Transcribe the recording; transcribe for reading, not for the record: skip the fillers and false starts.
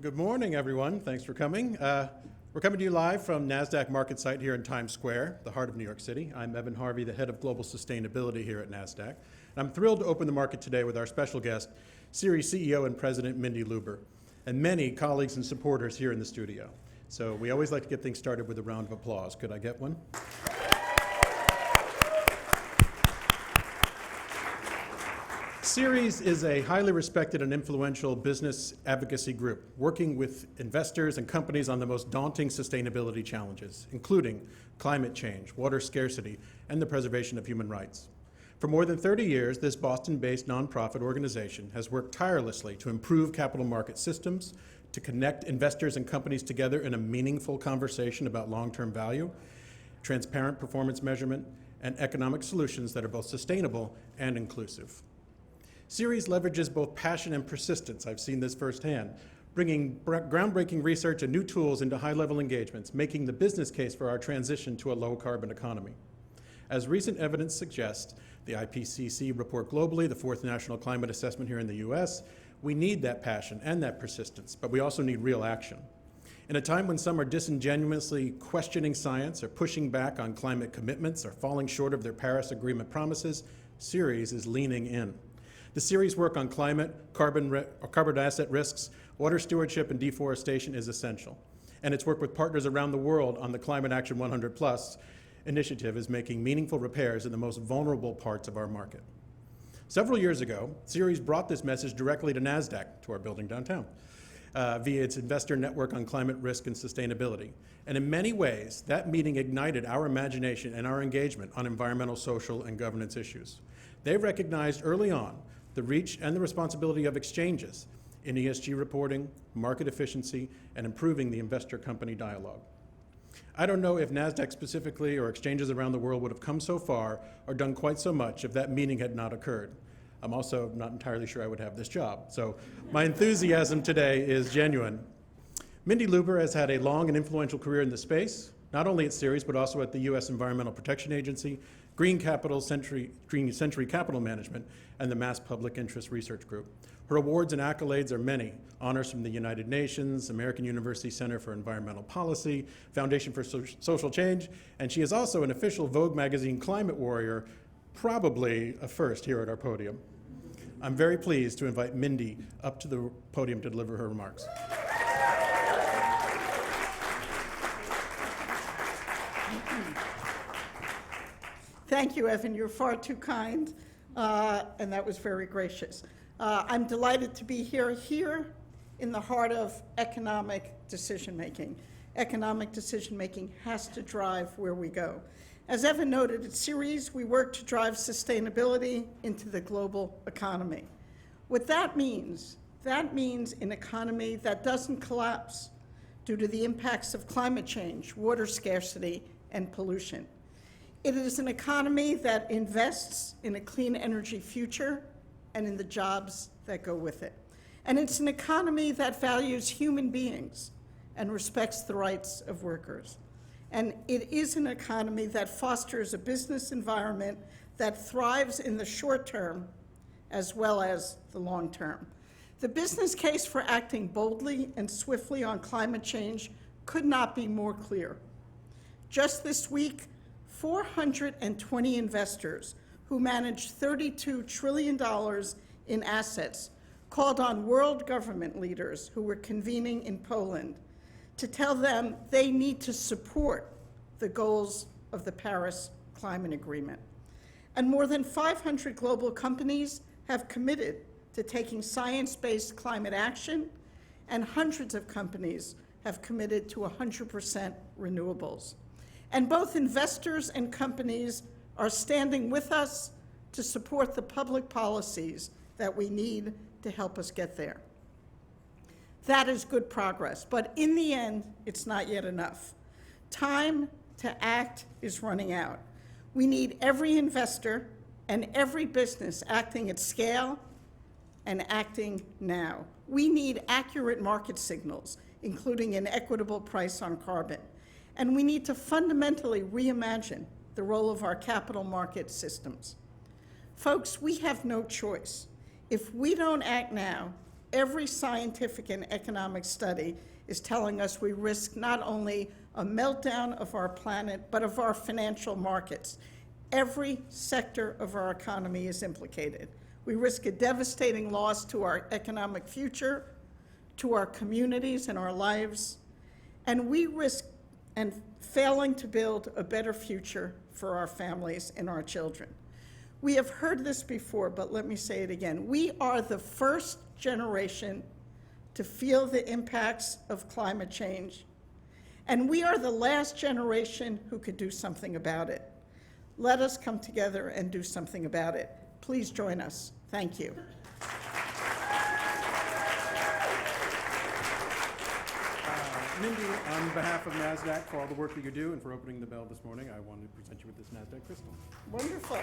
Good morning, everyone. Thanks for coming. We're coming to you live from Nasdaq market site here in Times Square, the heart of New York City. I'm Evan Harvey, the head of global sustainability here at Nasdaq. And I'm thrilled to open the market today with our special guest, Ceres CEO and President Mindy Lubber, and many colleagues and supporters here in the studio. So we always like to get things started with a round of applause. Could I get one? Ceres is a highly respected and influential business advocacy group working with investors and companies on the most daunting sustainability challenges, including climate change, water scarcity, and the preservation of human rights. For more than 30 years, this Boston-based nonprofit organization has worked tirelessly to improve capital market systems, to connect investors and companies together in a meaningful conversation about long-term value, transparent performance measurement, and economic solutions that are both sustainable and inclusive. Ceres leverages both passion and persistence. I've seen this firsthand, bringing groundbreaking research and new tools into high-level engagements, making the business case for our transition to a low-carbon economy. As recent evidence suggests, the IPCC report globally, the fourth national climate assessment here in the US, we need that passion and that persistence, but we also need real action. In a time when some are disingenuously questioning science or pushing back on climate commitments or falling short of their Paris Agreement promises, Ceres is leaning in. The Ceres work on climate, carbon asset risks, water stewardship, and deforestation is essential. And its work with partners around the world on the Climate Action 100+ initiative is making meaningful repairs in the most vulnerable parts of our market. Several years ago, Ceres brought this message directly to Nasdaq, to our building downtown, via its investor network on climate risk and sustainability. And in many ways, that meeting ignited our imagination and our engagement on environmental, social, and governance issues. They recognized early on the reach and the responsibility of exchanges in ESG reporting, market efficiency, and improving the investor-company dialogue. I don't know if Nasdaq specifically or exchanges around the world would have come so far or done quite so much if that meeting had not occurred. I'm also not entirely sure I would have this job, so my enthusiasm today is genuine. Mindy Lubber has had a long and influential career in the space, not only at Ceres, but also at the U.S. Environmental Protection Agency, Green Century Capital Management, and the Mass Public Interest Research Group. Her awards and accolades are many: honors from the United Nations, American University Center for Environmental Policy, Foundation for Social Change, and she is also an official Vogue magazine climate warrior, probably a first here at our podium. I'm very pleased to invite Mindy up to the podium to deliver her remarks. Thank you, Evan. You're far too kind, and that was very gracious. I'm delighted to be here in the heart of economic decision-making. Economic decision-making has to drive where we go. As Evan noted, at Ceres, we work to drive sustainability into the global economy. What that means an economy that doesn't collapse due to the impacts of climate change, water scarcity, and pollution. It is an economy that invests in a clean energy future and in the jobs that go with it. And it's an economy that values human beings and respects the rights of workers. And it is an economy that fosters a business environment that thrives in the short term as well as the long term. The business case for acting boldly and swiftly on climate change could not be more clear. Just this week, 420 investors who manage $32 trillion in assets called on world government leaders who were convening in Poland to tell them they need to support the goals of the Paris Climate Agreement. And more than 500 global companies have committed to taking science-based climate action, and hundreds of companies have committed to 100% renewables. And both investors and companies are standing with us to support the public policies that we need to help us get there. That is good progress, but in the end, it's not yet enough. Time to act is running out. We need every investor and every business acting at scale and acting now. We need accurate market signals, including an equitable price on carbon. And we need to fundamentally reimagine the role of our capital market systems. Folks, we have no choice. If we don't act now, Every scientific and economic study is telling us we risk not only a meltdown of our planet, but of our financial markets. Every sector of our economy is implicated. We risk a devastating loss to our economic future, to our communities and our lives, and we risk failing to build a better future for our families and our children. We have heard this before, but let me say it again. We are the first generation to feel the impacts of climate change, and we are the last generation who could do something about it. Let us come together and do something about it. Please join us. Thank you. Mindy, on behalf of Nasdaq, for all the work that you do and for opening the bell this morning, I wanted to present you with this Nasdaq crystal. Wonderful.